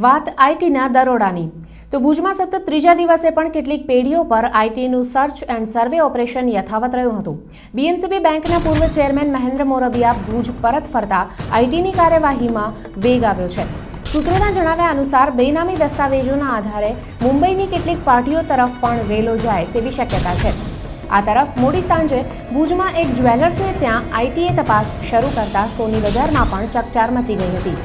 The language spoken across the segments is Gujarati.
વાત આઈટીના દરોડાની તો ભુજમાં સતત ત્રીજા દિવસે પણ કેટલીક પેઢીઓ પર આઈટીનું સર્ચ એન્ડ સર્વે ઓપરેશન યથાવત રહ્યું હતું। બીએમસીબી બેંકના પૂર્વ ચેરમેન મહેન્દ્ર મોરબિયા ભુજ પરત ફરતા આઈટીની કાર્યવાહીમાં વેગ આવ્યો છે। સૂત્રોના જણાવ્યા અનુસાર બેનામી દસ્તાવેજોના આધારે મુંબઈની કેટલીક પાર્ટીઓ તરફ પણ રેલો જાય તેવી શક્યતા છે। આ તરફ મોડી સાંજે ભુજમાં એક જ્વેલર્સને ત્યાં આઈટીએ તપાસ શરૂ કરતા સોની બજારમાં પણ ચકચાર મચી ગઈ હતી।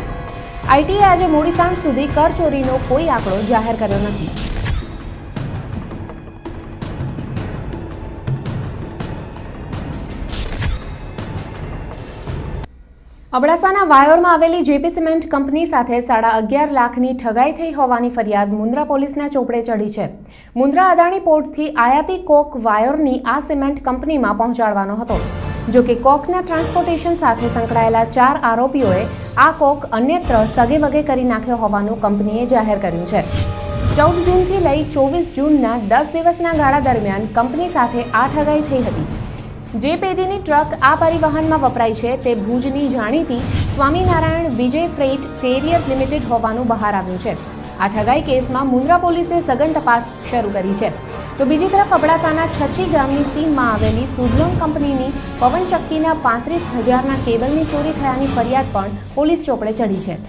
આઈટીએ આજે મોડી સાંજ સુધી કર ચોરીનો કોઈ આંકડો જાહેર કર્યો નથી। અબડાસાના વાયોરમાં આવેલી જેપી સિમેન્ટ કંપની સાથે 11.5 લાખની ઠગાઈ થઈ હોવાની ફરિયાદ મુન્દ્રા પોલીસના ચોપડે ચડી છે। મુન્દ્રા અદાણી પોર્ટથી આયાતી કોક વાયોરની આ સિમેન્ટ કંપનીમાં પહોંચાડવાનો હતો। જો કે કોકના ટ્રાન્સપોર્ટેશન સાથે સંકળાયેલા 4 આરોપીઓએ આ કોક અન્યત્ર સગે વગે કરી નાખ્યો હોવાનું કંપનીએ જાહેર કર્યું છે। 14 જૂનથી લઈ 24 જૂનના 10 દિવસના ગાળા દરમિયાન કંપની સાથે આ ઠગાઈ થઈ હતી। જે પેઢીની ટ્રક આ પરિવહનમાં વપરાય છે તે ભુજની જાણીતી સ્વામિનારાયણ વિજય ફ્રેટ કેરિયર લિમિટેડ હોવાનું બહાર આવ્યું છે। આ ઠગાઈ કેસમાં મુન્દ્રા પોલીસે સઘન તપાસ શરૂ કરી છે। તો બીજી તરફ અબડાસાના છછી ગામની સીમમાં આવેલી સુઝલોન કંપનીની પવનચક્કીના 35,000ના કેબલની ચોરી થયાની ફરિયાદ પણ પોલીસ ચોપડે ચડી છે।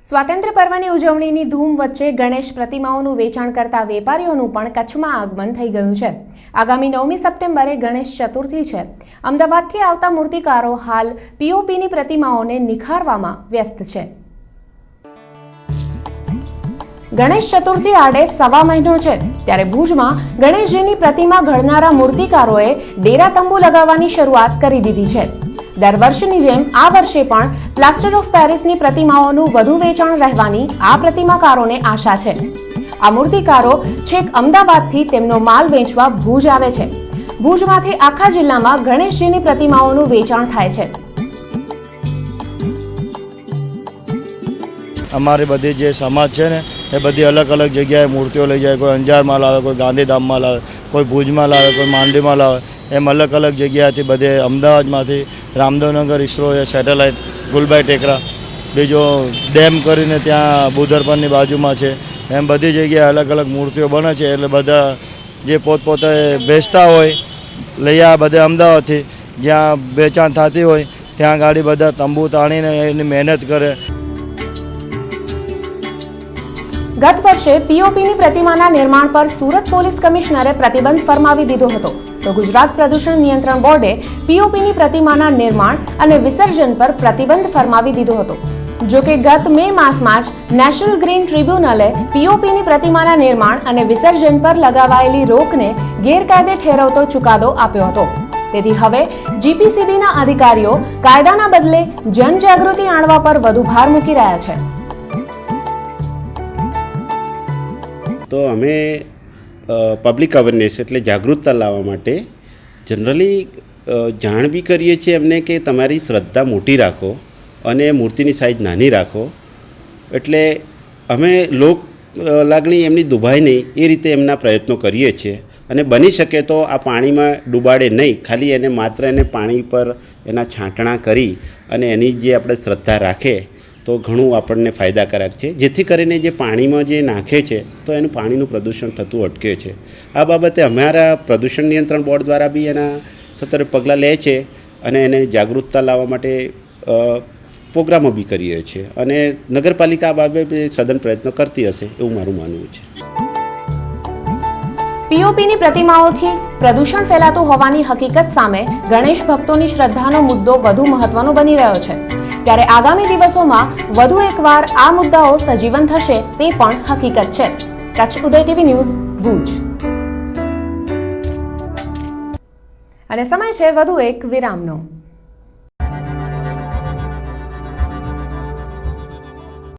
સ્વાતંત્ર્ય પર્વની ઉજવણીની ધૂમ વચ્ચે ગણેશ પ્રતિમાઓનું વેચાણ કરતા વેપારીઓનું પણ કચ્છમાં આગમન થઈ ગયું છે। આગામી 9મી સપ્ટેમ્બરે ગણેશ ચતુર્થી છે। અમદાવાદથી આવતા મૂર્તિકારો હાલ પીઓપીની પ્રતિમાઓને નિખારવામાં વ્યસ્ત છે। ગણેશ ચતુર્થી આડે સવા મહિનો છે ત્યારે ભુજમાં ગણેશજીની પ્રતિમા ઘડનારા મૂર્તિકારોએ ડેરા તંબુ લગાવવાની શરૂઆત કરી દીધી છે। દર વર્ષની જેમ આ વર્ષે પણ પ્લાસ્ટર ઓફ પેરિસની પ્રતિમાઓનું વધુ વેચાણ રહેવાની આ પ્રતિમાકારોને આશા છે। આ મૂર્તિકારો છેક અમદાવાદથી તેમનો માલ વેચવા ભુજ આવે છે। ભુજમાંથી આખા જિલ્લામાં ગણેશજીની પ્રતિમાઓનું વેચાણ થાય છે। અમારી બધી જે સમાજ છે ને એ બધી અલગ અલગ જગ્યાએ મૂર્તિઓ લઈ જાય। કોઈ અંજારમાં લાવે, કોઈ ગાંધીધામમાં લાવે, કોઈ ભુજમાં લાવે, કોઈ માંડવીમાં લાવે। એમ અલગ અલગ જગ્યાએથી બધે અમદાવાદમાંથી રામદેવનગર ઇસરો એ સેટેલાઇટ ગુલબાઈ ટેકરા, બીજો ડેમ કરીને ત્યાં બુધરપરની બાજુમાં છે। એમ બધી જગ્યાએ અલગ અલગ મૂર્તિઓ બને છે। એટલે બધા જે પોતપોતે વેચતા હોય લઈ આ બધે અમદાવાદથી જ્યાં વેચાણ થતી હોય ત્યાં ગાડી બધા તંબુ તાણીને એની મહેનત કરે। ગત વર્ષે પીઓપીની પ્રતિમાના નિર્માણ પર સુરત પોલીસ કમિશનરે પ્રતિબંધ ફરમાવી દીધો હતો તો ગુજરાત પ્રદૂષણ નિયંત્રણ બોર્ડે પીઓપીની પ્રતિમાના નિર્માણ અને વિસર્જન પર પ્રતિબંધ ફરમાવી દીધો હતો। જો કે ગત મે માસમાં જ નેશનલ ગ્રીન ટ્રિબ્યુનલે પીઓપીની પ્રતિમાના નિર્માણ અને વિસર્જન પર લગાવાયેલી રોકને ગેરકાયદે ઠેરવતો ચુકાદો આપ્યો હતો। તેથી હવે જીપીસીબીના અધિકારીઓ કાયદાના બદલે જનજાગૃતિ આણવા પર વધુ ભાર મૂકી રહ્યા છે। તો અમે પબ્લિક અવેરનેસ એટલે જાગૃતતા લાવવા માટે જનરલી જાણ બી કરીએ છીએ એમને કે તમારી શ્રદ્ધા મોટી રાખો અને મૂર્તિની સાઇઝ નાની રાખો। એટલે અમે લોક લાગણી એમની દુભાય નહીં એ રીતે એમના પ્રયત્નો કરીએ છીએ। અને બની શકે તો આ પાણીમાં ડૂબાડે નહીં, ખાલી એને માત્ર એને પાણી પર એના છાંટણા કરી અને એની જે આપણે શ્રદ્ધા રાખે તો ઘણું આપણને ફાયદાકારક છે। જેથી કરીને જે પાણીમાં જે નાખે છે તો એનું પાણીનું પ્રદૂષણ થતું અટકે છે। આ બાબતે અમારા પ્રદૂષણ નિયંત્રણ બોર્ડ દ્વારા બી એના સત્તર પગલાં લે છે અને એને જાગૃતતા લાવવા માટે પ્રોગ્રામો બી કરીએ છીએ અને નગરપાલિકા આ બાબતે સઘન પ્રયત્નો કરતી હશે એવું મારું માનવું છે। પીઓપીની પ્રતિમાઓથી પ્રદૂષણ ફેલાતું હોવાની હકીકત સામે ગણેશ ભક્તોની શ્રદ્ધાનો મુદ્દો વધુ મહત્વનો બની રહ્યો છે। ત્યારે આગામી દિવસોમાં વધુ એકવાર આ મુદ્દાઓ સજીવન થશે તે પણ હકીકત છે। કચ્છ ઉદય ટીવી ન્યૂઝ ભુજ। અને સમય છે વધુ એક વિરામનો।